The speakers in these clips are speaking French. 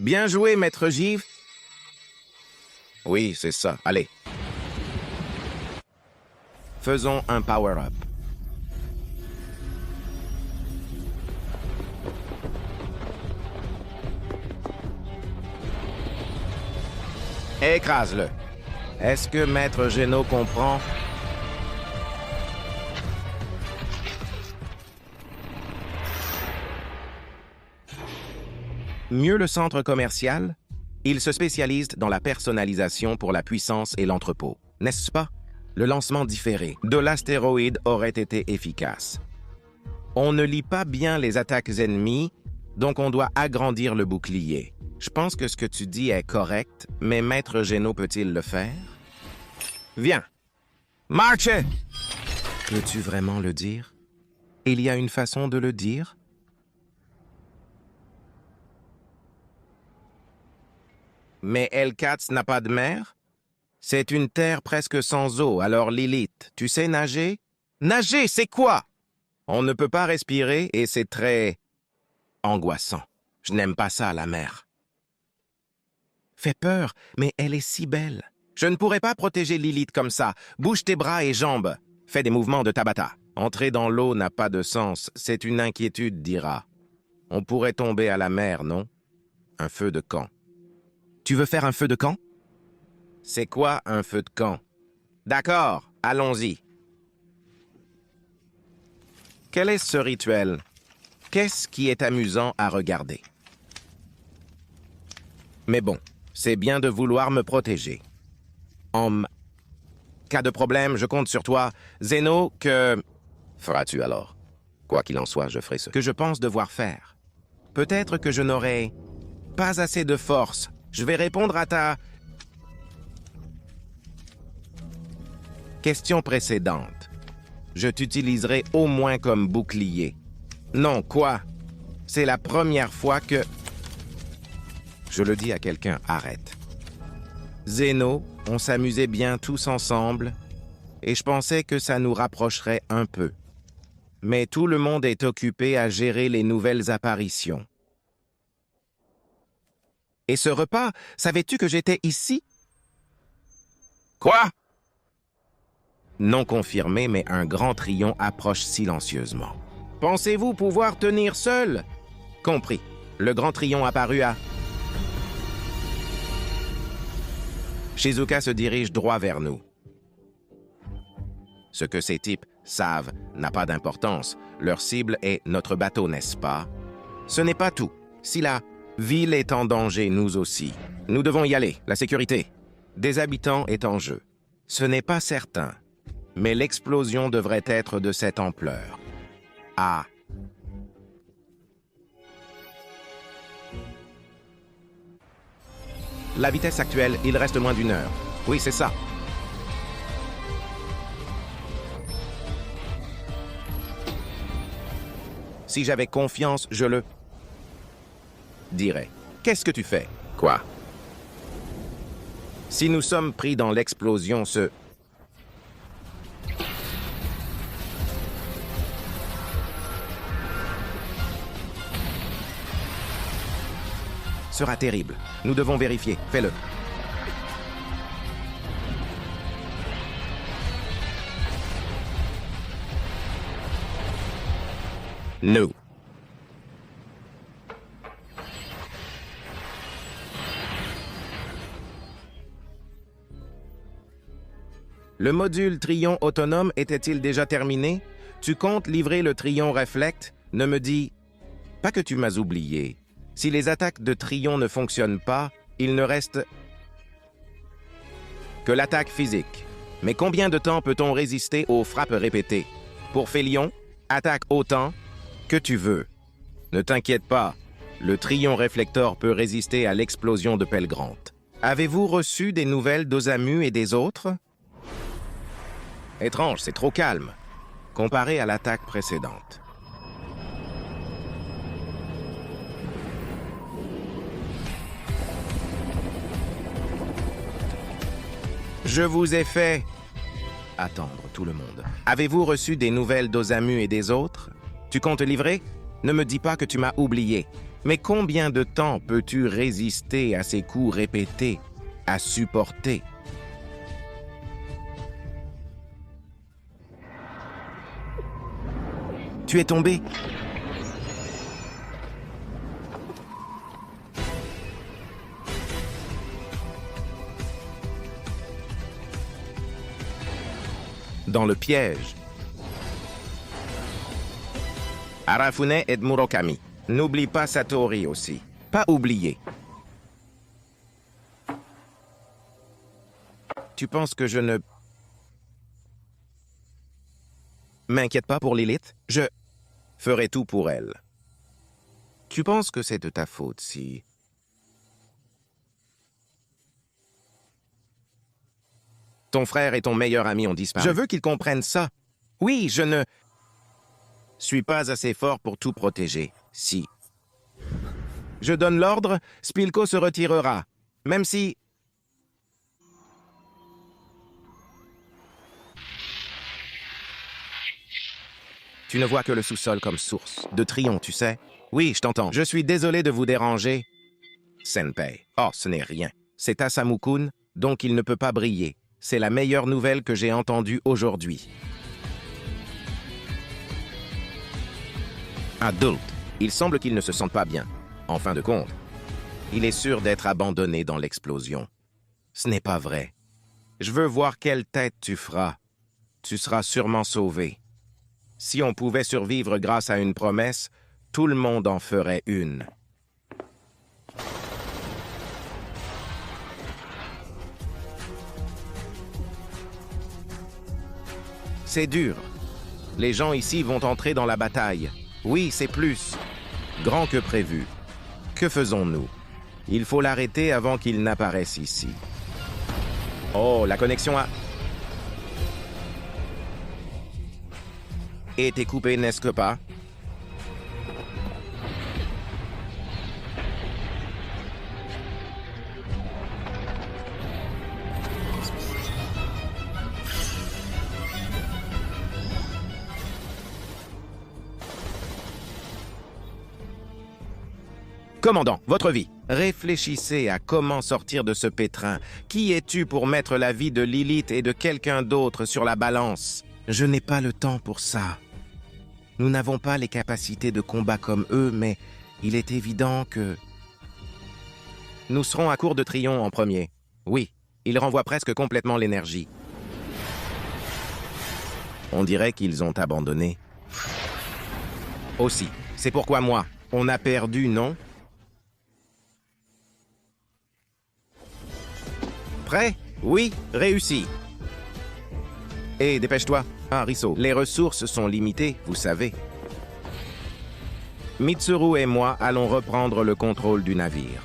Bien joué, maître Giv. Oui, c'est ça. Allez. Faisons un power-up. Écrase-le. Est-ce que Maître Géno comprend? Mieux le centre commercial? Il se spécialise dans la personnalisation pour la puissance et l'entrepôt. N'est-ce pas? Le lancement différé de l'astéroïde aurait été efficace. On ne lit pas bien les attaques ennemies, donc on doit agrandir le bouclier. Je pense que ce que tu dis est correct, mais Maître Géno peut-il le faire? Viens. Marchez! Peux-tu vraiment le dire? Il y a une façon de le dire? Mais Hellcats n'a pas de mer? C'est une terre presque sans eau, alors Lilith, tu sais nager? Nager, c'est quoi? On ne peut pas respirer et c'est très angoissant. Je n'aime pas ça, la mer. Fait peur, mais elle est si belle. Je ne pourrais pas protéger Lilith comme ça. Bouge tes bras et jambes. Fais des mouvements de Tabata. Entrer dans l'eau n'a pas de sens. C'est une inquiétude, dira. On pourrait tomber à la mer, non? Un feu de camp. Tu veux faire un feu de camp? C'est quoi un feu de camp? D'accord, allons-y. Quel est ce rituel? Qu'est-ce qui est amusant à regarder? Mais bon, c'est bien de vouloir me protéger. En cas de problème, je compte sur toi. Zeno, que feras-tu alors? Quoi qu'il en soit, je ferai ce que je pense devoir faire. Peut-être que je n'aurai pas assez de force. Je vais répondre à ta question précédente. Je t'utiliserai au moins comme bouclier. Non, quoi? C'est la première fois que... Je le dis à quelqu'un, arrête. Zeno, on s'amusait bien tous ensemble, et je pensais que ça nous rapprocherait un peu. Mais tout le monde est occupé à gérer les nouvelles apparitions. Et ce repas, savais-tu que j'étais ici? Quoi? Non confirmé, mais un grand Trion approche silencieusement. Pensez-vous pouvoir tenir seul? Compris. Le grand Trion apparu à... Shizuka se dirige droit vers nous. Ce que ces types savent n'a pas d'importance. Leur cible est notre bateau, n'est-ce pas? Ce n'est pas tout. Si la ville est en danger, nous aussi. Nous devons y aller. La sécurité des habitants est en jeu. Ce n'est pas certain, mais l'explosion devrait être de cette ampleur. Ah. La vitesse actuelle, il reste moins d'1 heure. Oui, c'est ça. Si j'avais confiance, je le dirais. Qu'est-ce que tu fais? Quoi? Si nous sommes pris dans l'explosion, sera terrible. Nous devons vérifier. Fais-le. Nous. Le module Trion autonome était-il déjà terminé? Tu comptes livrer le Trion Reflect? Ne me dis pas que tu m'as oublié. Si les attaques de Trion ne fonctionnent pas, il ne reste que l'attaque physique. Mais combien de temps peut-on résister aux frappes répétées? Pour Félion, attaque autant que tu veux. Ne t'inquiète pas, le Trion Réflector peut résister à l'explosion de Pelgrante. Avez-vous reçu des nouvelles d'Osamu et des autres? Étrange, c'est trop calme, comparé à l'attaque précédente. Je vous ai fait attendre tout le monde. Avez-vous reçu des nouvelles d'Osamu et des autres? Tu comptes livrer? Ne me dis pas que tu m'as oublié. Mais combien de temps peux-tu résister à ces coups répétés, à supporter? Tu es tombé? Dans le piège. Arafune et Murakami. N'oublie pas Satori aussi. Pas oublié. Tu penses que je ne m'inquiète pas pour Lilith? Je ferai tout pour elle. Tu penses que c'est de ta faute si... Ton frère et ton meilleur ami ont disparu. Je veux qu'ils comprennent ça. Oui, je ne suis pas assez fort pour tout protéger. Si je donne l'ordre, Spilko se retirera. Même si... Tu ne vois que le sous-sol comme source de Trion, tu sais? Oui, je t'entends. Je suis désolé de vous déranger, Senpei. Oh, ce n'est rien. C'est Asamu-kun, donc il ne peut pas briller. C'est la meilleure nouvelle que j'ai entendue aujourd'hui. Adult, il semble qu'il ne se sente pas bien. En fin de compte, il est sûr d'être abandonné dans l'explosion. Ce n'est pas vrai. Je veux voir quelle tête tu feras. Tu seras sûrement sauvé. Si on pouvait survivre grâce à une promesse, tout le monde en ferait une. C'est dur. Les gens ici vont entrer dans la bataille. Oui, c'est plus grand que prévu. Que faisons-nous? Il faut l'arrêter avant qu'il n'apparaisse ici. Oh, la connexion a été coupée, n'est-ce que pas? Commandant, votre vie. Réfléchissez à comment sortir de ce pétrin. Qui es-tu pour mettre la vie de Lilith et de quelqu'un d'autre sur la balance? Je n'ai pas le temps pour ça. Nous n'avons pas les capacités de combat comme eux, mais il est évident que... Nous serons à court de Trion en premier. Oui, il renvoie presque complètement l'énergie. On dirait qu'ils ont abandonné. Aussi, c'est pourquoi moi, on a perdu, non? Prêt? Oui, réussi. Et dépêche-toi. Ah, Riso, les ressources sont limitées, vous savez. Mitsuru et moi allons reprendre le contrôle du navire.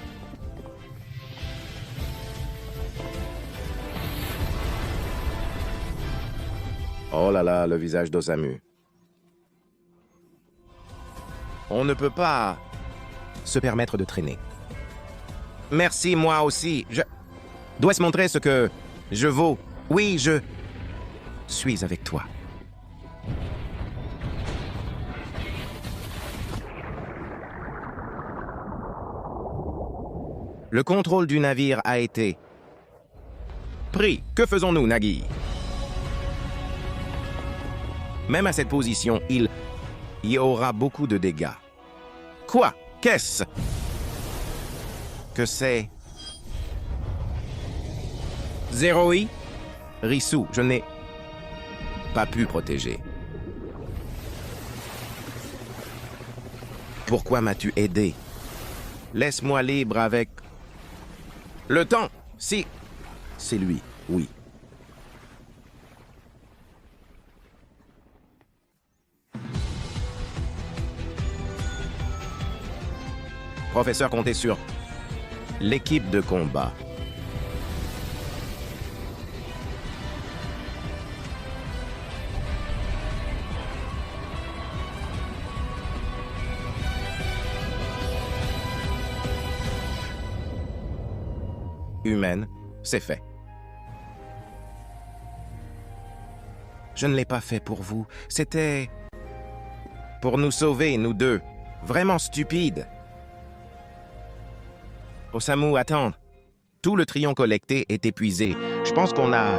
Oh là là, le visage d'Osamu. On ne peut pas se permettre de traîner. Merci, moi aussi. Je dois se montrer ce que je vaux. Oui, je suis avec toi. Le contrôle du navire a été pris. Que faisons-nous, Nagi? Même à cette position, il y aura beaucoup de dégâts. Quoi? Qu'est-ce que c'est? Zeroi? Risu, je n'ai pas pu protéger. Pourquoi m'as-tu aidé? Laisse-moi libre avec... le temps, si... C'est lui, oui. Professeur, comptez sur l'équipe de combat. Humaine, c'est fait. Je ne l'ai pas fait pour vous. C'était pour nous sauver, nous deux. Vraiment stupide. Osamu, attends. Tout le triomphe collecté est épuisé. Je pense qu'on a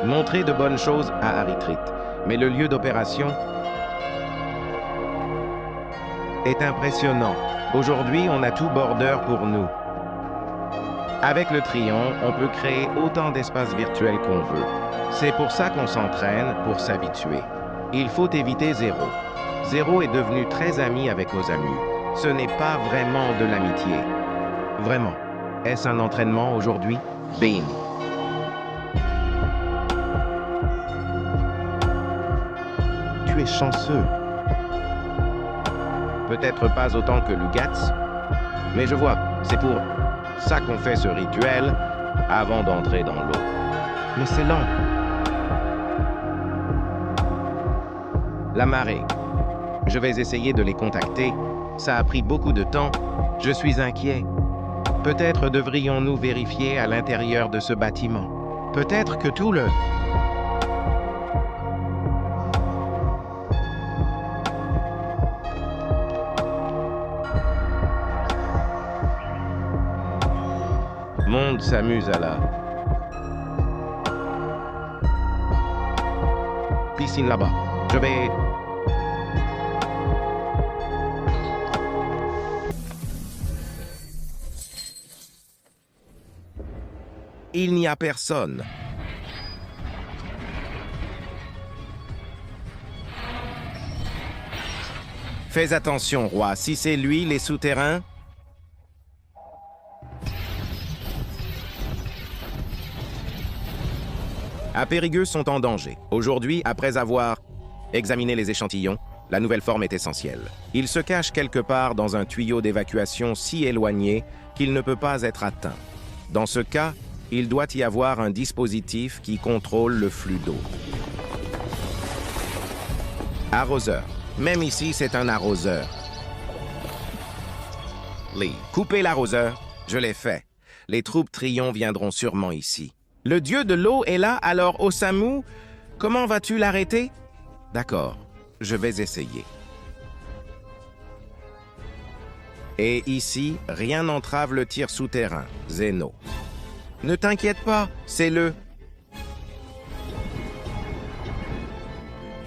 montré de bonnes choses à Aritrit. Mais le lieu d'opération est impressionnant. Aujourd'hui, on a tout border pour nous. Avec le triomphe, on peut créer autant d'espaces virtuels qu'on veut. C'est pour ça qu'on s'entraîne, pour s'habituer. Il faut éviter Zéro. Zéro est devenu très ami avec Osamu. Ce n'est pas vraiment de l'amitié. Vraiment. Est-ce un entraînement aujourd'hui? Bim. Tu es chanceux. Peut-être pas autant que Lugatz, mais je vois, c'est pour ça qu'on fait ce rituel avant d'entrer dans l'eau. Mais c'est lent. La marée. Je vais essayer de les contacter. Ça a pris beaucoup de temps. Je suis inquiet. Peut-être devrions-nous vérifier à l'intérieur de ce bâtiment. Peut-être que tout le... monde s'amuse à la... piscine là-bas. Je vais... Il n'y a personne. Fais attention, roi. Si c'est lui, les souterrains... À Périgueux sont en danger. Aujourd'hui, après avoir examiné les échantillons, la nouvelle forme est essentielle. Il se cache quelque part dans un tuyau d'évacuation si éloigné qu'il ne peut pas être atteint. Dans ce cas, il doit y avoir un dispositif qui contrôle le flux d'eau. Arroseur. Même ici, c'est un arroseur. Lee, coupez l'arroseur. Je l'ai fait. Les troupes Trion viendront sûrement ici. Le dieu de l'eau est là, alors Osamu, comment vas-tu l'arrêter? D'accord, je vais essayer. Et ici, rien n'entrave le tir souterrain, Zeno. Ne t'inquiète pas, c'est le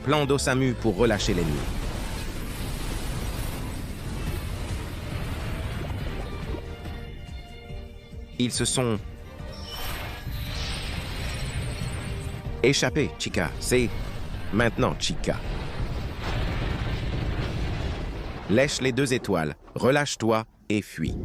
plan d'Osamu pour relâcher l'ennemi. Ils se sont échappés, Chica. C'est maintenant, Chica. Lèche les 2 étoiles, relâche-toi et fuis.